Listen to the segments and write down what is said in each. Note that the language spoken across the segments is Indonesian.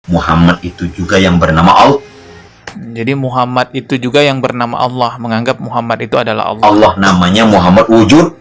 Muhammad itu juga yang bernama Allah. Jadi Muhammad itu juga yang bernama Allah, menganggap Muhammad itu adalah Allah. Allah namanya Muhammad wujud.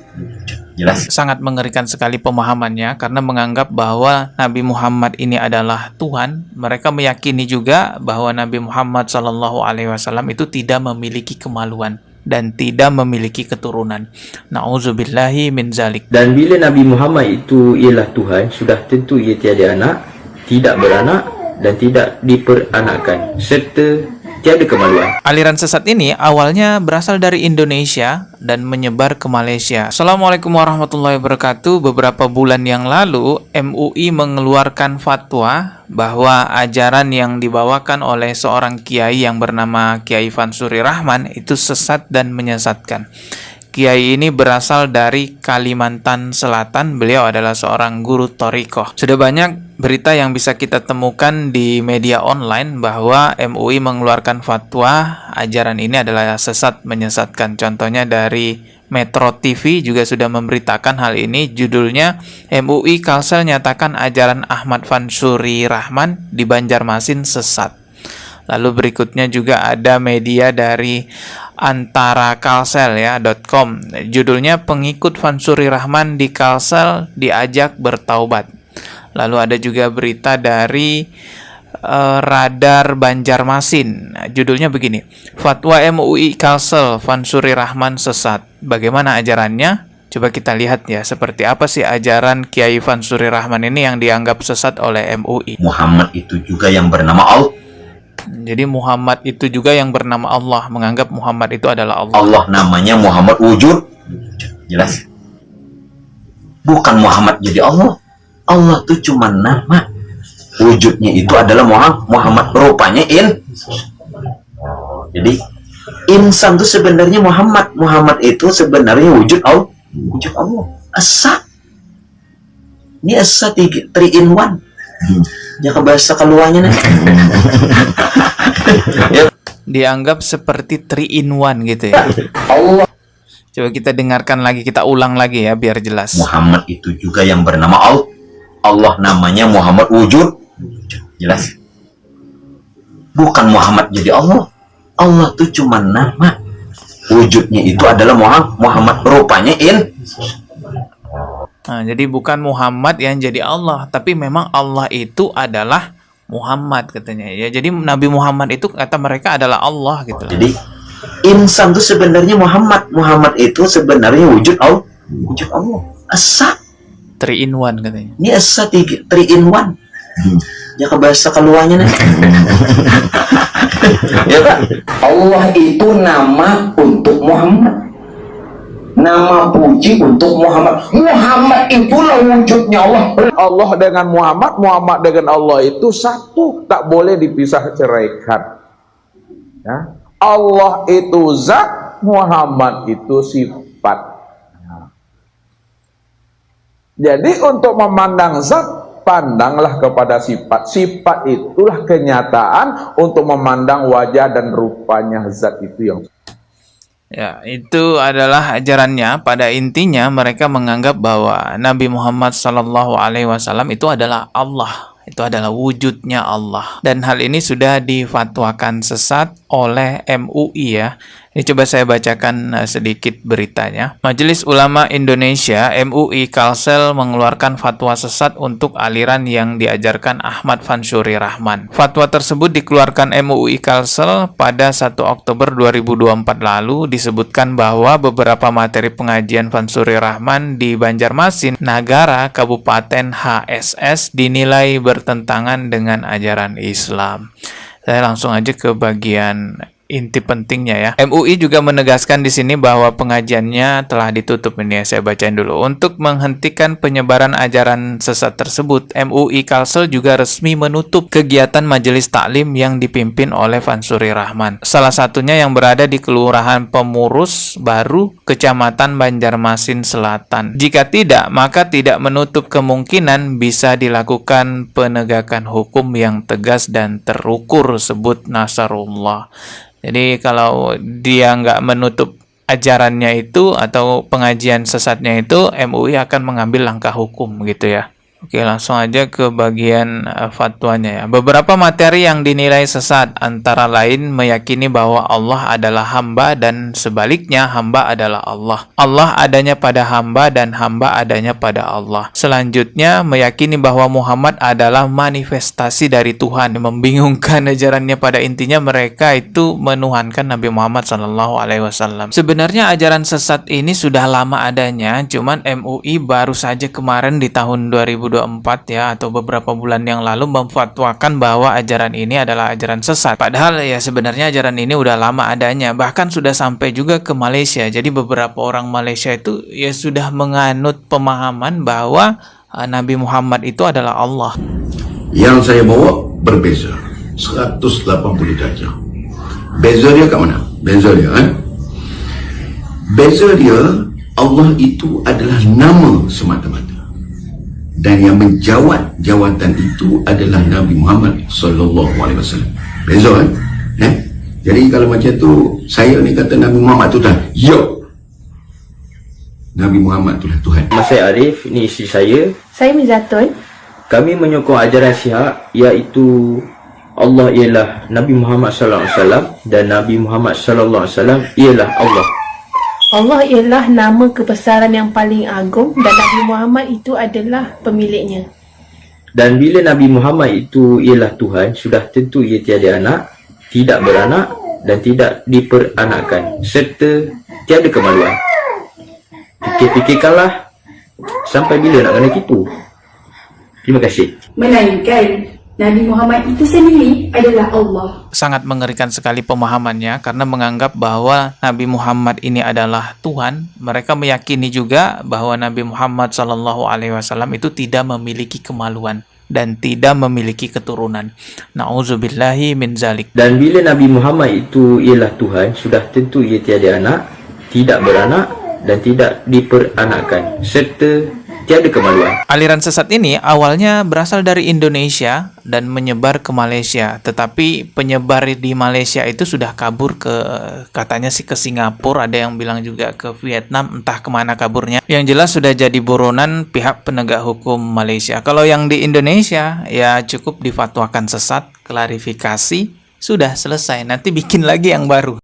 Jelas. Sangat mengerikan sekali pemahamannya karena menganggap bahwa Nabi Muhammad ini adalah Tuhan. Mereka meyakini juga bahwa Nabi Muhammad SAW itu tidak memiliki kemaluan dan tidak memiliki keturunan. Nauzubillahi min zalik. Dan bila Nabi Muhammad itu ialah Tuhan, sudah tentu ia tiada anak, tidak beranak dan tidak diperanakkan, serta tiada kemaluan. Aliran sesat ini awalnya berasal dari Indonesia dan menyebar ke Malaysia. Assalamualaikum warahmatullahi wabarakatuh. Beberapa bulan yang lalu, MUI mengeluarkan fatwa bahwa ajaran yang dibawakan oleh seorang kiai yang bernama Kiai Fansuri Rahman itu sesat dan menyesatkan. Kiai ini berasal dari Kalimantan Selatan. Beliau adalah seorang guru thariqah. Sudah banyak berita yang bisa kita temukan di media online bahwa MUI mengeluarkan fatwa ajaran ini adalah sesat menyesatkan. Contohnya dari Metro TV juga sudah memberitakan hal ini. Judulnya, MUI Kalsel nyatakan ajaran Ahmad Fansuri Rahman di Banjarmasin sesat. Lalu berikutnya juga ada media dari antarakalsel.com. Judulnya, pengikut Fansuri Rahman di Kalsel diajak bertaubat. Lalu ada juga berita dari Radar Banjarmasin. Judulnya begini, fatwa MUI Kalsel Fansuri Rahman sesat. Bagaimana ajarannya? Coba kita lihat ya, seperti apa sih ajaran Kiai Fansuri Rahman ini yang dianggap sesat oleh MUI. Muhammad itu juga yang bernama Allah. Jadi Muhammad itu juga yang bernama Allah, menganggap Muhammad itu adalah Allah. Allah namanya Muhammad wujud. Jelas. Bukan Muhammad jadi Allah. Allah itu cuma nama. Wujudnya itu adalah Muhammad. Rupanya Jadi insan itu sebenarnya Muhammad. Muhammad itu sebenarnya wujud Allah. Wujud Allah. Asa. Ini asa 3 in 1. Jangan bahasa keluarnya nih. Dianggap seperti 3 in 1 gitu ya. Allah. Coba kita dengarkan lagi, kita ulang lagi ya biar jelas. Muhammad itu juga yang bernama Allah. Allah namanya Muhammad wujud. Jelas. Bukan Muhammad jadi Allah. Allah itu cuma nama. Wujudnya itu adalah Muhammad. Rupanya Nah, jadi bukan Muhammad yang jadi Allah, tapi memang Allah itu adalah Muhammad katanya ya. Jadi Nabi Muhammad itu kata mereka adalah Allah gitu. Jadi insan itu sebenarnya Muhammad. Muhammad itu sebenarnya wujud Allah. Wujud Allah. Asa 3 in 1 katanya. Ini asa 3 in 1. Jangan bahasa keluarnya nih. Ya Pak. Allah itu nama untuk Muhammad. Nama puji untuk Muhammad. Muhammad itulah wujudnya Allah. Allah dengan Muhammad, Muhammad dengan Allah itu satu, tak boleh dipisah ceraikan. Ya. Allah itu zat, Muhammad itu sifat. Jadi untuk memandang zat, pandanglah kepada sifat. Sifat itulah kenyataan untuk memandang wajah dan rupanya zat itu yang. Ya, itu adalah ajarannya. Pada intinya mereka menganggap bahwa Nabi Muhammad SAW itu adalah Allah. Itu adalah wujudnya Allah. Dan hal ini sudah difatwakan sesat oleh MUI ya. Ini coba saya bacakan sedikit beritanya. Majelis Ulama Indonesia MUI Kalsel mengeluarkan fatwa sesat untuk aliran yang diajarkan Ahmad Fansuri Rahman. Fatwa tersebut dikeluarkan MUI Kalsel pada 1 Oktober 2024 lalu. Disebutkan bahwa beberapa materi pengajian Fansuri Rahman di Banjarmasin, Nagara, Kabupaten HSS dinilai bertentangan dengan ajaran Islam. Saya langsung aja ke bagian inti pentingnya ya. MUI juga menegaskan di sini bahwa pengajiannya telah ditutup. Ini ya, saya bacain dulu. Untuk menghentikan penyebaran ajaran sesat tersebut, MUI Kalsel juga resmi menutup kegiatan majelis taklim yang dipimpin oleh Fansuri Rahman. Salah satunya yang berada di Kelurahan Pemurus Baru, Kecamatan Banjarmasin Selatan. Jika tidak, maka tidak menutup kemungkinan bisa dilakukan penegakan hukum yang tegas dan terukur, sebut Nasrullah. Jadi kalau dia nggak menutup ajarannya itu atau pengajian sesatnya itu, MUI akan mengambil langkah hukum gitu ya. Oke, langsung aja ke bagian fatwanya ya. Beberapa materi yang dinilai sesat antara lain meyakini bahwa Allah adalah hamba dan sebaliknya hamba adalah Allah. Allah adanya pada hamba dan hamba adanya pada Allah. Selanjutnya meyakini bahwa Muhammad adalah manifestasi dari Tuhan. Membingungkan ajarannya, pada intinya mereka itu menuhankan Nabi Muhammad SAW. Sebenarnya ajaran sesat ini sudah lama adanya, cuman MUI baru saja kemarin di tahun 2024 ya, atau beberapa bulan yang lalu memfatwakan bahwa ajaran ini adalah ajaran sesat. Padahal ya sebenarnya ajaran ini udah lama adanya, bahkan sudah sampai juga ke Malaysia. Jadi beberapa orang Malaysia itu ya sudah menganut pemahaman bahwa Nabi Muhammad itu adalah Allah. Yang saya bawa berbeza 180 derajat. Beza dia kat mana? Beza dia Beza dia, Allah itu adalah nama semata-mata, dan yang menjawat jawatan itu adalah Nabi Muhammad sallallahu alaihi wasallam. Beza Jadi kalau macam tu, saya ni kata Nabi Muhammad tu dah, Nabi Muhammad tu lah Tuhan. Nama saya Arif, ini isteri saya. Saya Mizatun. Kami menyokong ajaran Syiah, iaitu Allah ialah Nabi Muhammad sallallahu alaihi wasallam dan Nabi Muhammad sallallahu alaihi wasallam ialah Allah. Allah ialah nama kebesaran yang paling agung dan Nabi Muhammad itu adalah pemiliknya. Dan bila Nabi Muhammad itu ialah Tuhan, sudah tentu ia tiada anak, tidak beranak dan tidak diperanakkan, serta tiada kemaluan. Fikir-fikirkanlah, sampai bila nak kena tipu? Terima kasih. Melainkan Nabi Muhammad itu sendiri adalah Allah. Sangat mengerikan sekali pemahamannya karena menganggap bahwa Nabi Muhammad ini adalah Tuhan. Mereka meyakini juga bahwa Nabi Muhammad SAW itu tidak memiliki kemaluan dan tidak memiliki keturunan. Nauzubillahi min zalik. Dan bila Nabi Muhammad itu ialah Tuhan, sudah tentu ia tiada anak, tidak beranak dan tidak diperanakkan, serta tiada kemaluan. Aliran sesat ini awalnya berasal dari Indonesia dan menyebar ke Malaysia, tetapi penyebar di Malaysia itu sudah kabur katanya sih ke Singapura, ada yang bilang juga ke Vietnam, entah kemana kaburnya. Yang jelas sudah jadi buronan pihak penegak hukum Malaysia. Kalau yang di Indonesia ya cukup difatwakan sesat, klarifikasi, sudah selesai, nanti bikin lagi yang baru.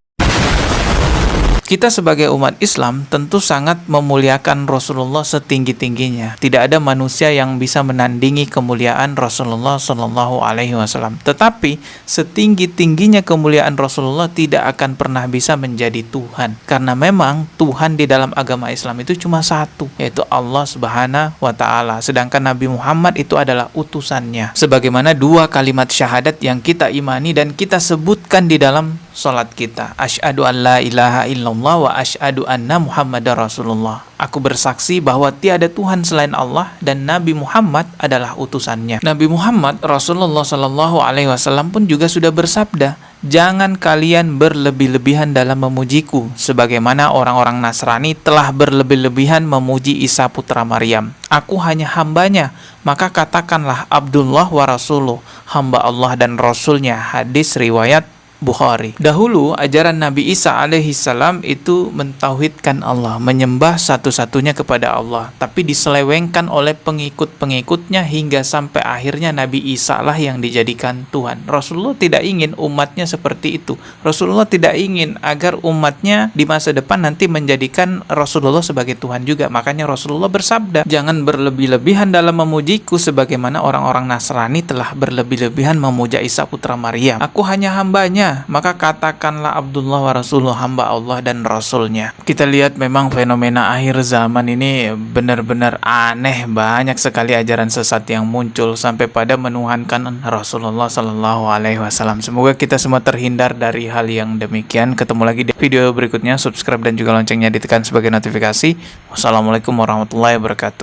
Kita sebagai umat Islam tentu sangat memuliakan Rasulullah setinggi-tingginya. Tidak ada manusia yang bisa menandingi kemuliaan Rasulullah Shallallahu Alaihi Wasallam. Tetapi setinggi-tingginya kemuliaan Rasulullah tidak akan pernah bisa menjadi Tuhan, karena memang Tuhan di dalam agama Islam itu cuma satu, yaitu Allah Subhanahu Wa Taala. Sedangkan Nabi Muhammad itu adalah utusannya. Sebagaimana dua kalimat syahadat yang kita imani dan kita sebutkan di dalam salat kita, asyhadu an la ilaha illallah wa asyhadu anna Muhammadar Rasulullah. Aku bersaksi bahwa tiada Tuhan selain Allah dan Nabi Muhammad adalah utusannya. Nabi Muhammad Rasulullah Shallallahu Alaihi Wasallam pun juga sudah bersabda, jangan kalian berlebih-lebihan dalam memujiku, sebagaimana orang-orang Nasrani telah berlebih-lebihan memuji Isa putra Maryam. Aku hanya hambanya, maka katakanlah Abdullah wa Rasuluh, hamba Allah dan Rasulnya. Hadis riwayat Bukhari. Dahulu ajaran Nabi Isa alaihissalam itu mentauhidkan Allah, menyembah satu-satunya kepada Allah, tapi diselewengkan oleh pengikut-pengikutnya hingga sampai akhirnya Nabi Isa lah yang dijadikan Tuhan. Rasulullah tidak ingin umatnya seperti itu. Rasulullah tidak ingin agar umatnya di masa depan nanti menjadikan Rasulullah sebagai Tuhan juga. Makanya Rasulullah bersabda, jangan berlebih-lebihan dalam memujiku sebagaimana orang-orang Nasrani telah berlebih-lebihan memuja Isa putra Maryam. Aku hanya hambanya, maka katakanlah Abdullah wa Rasulullah, hamba Allah dan Rasulnya. Kita lihat memang fenomena akhir zaman ini benar-benar aneh. Banyak sekali ajaran sesat yang muncul sampai pada menuhankan Rasulullah Sallallahu Alaihi Wasallam. Semoga kita semua terhindar dari hal yang demikian. Ketemu lagi di video berikutnya. Subscribe dan juga loncengnya ditekan sebagai notifikasi. Wassalamualaikum warahmatullahi wabarakatuh.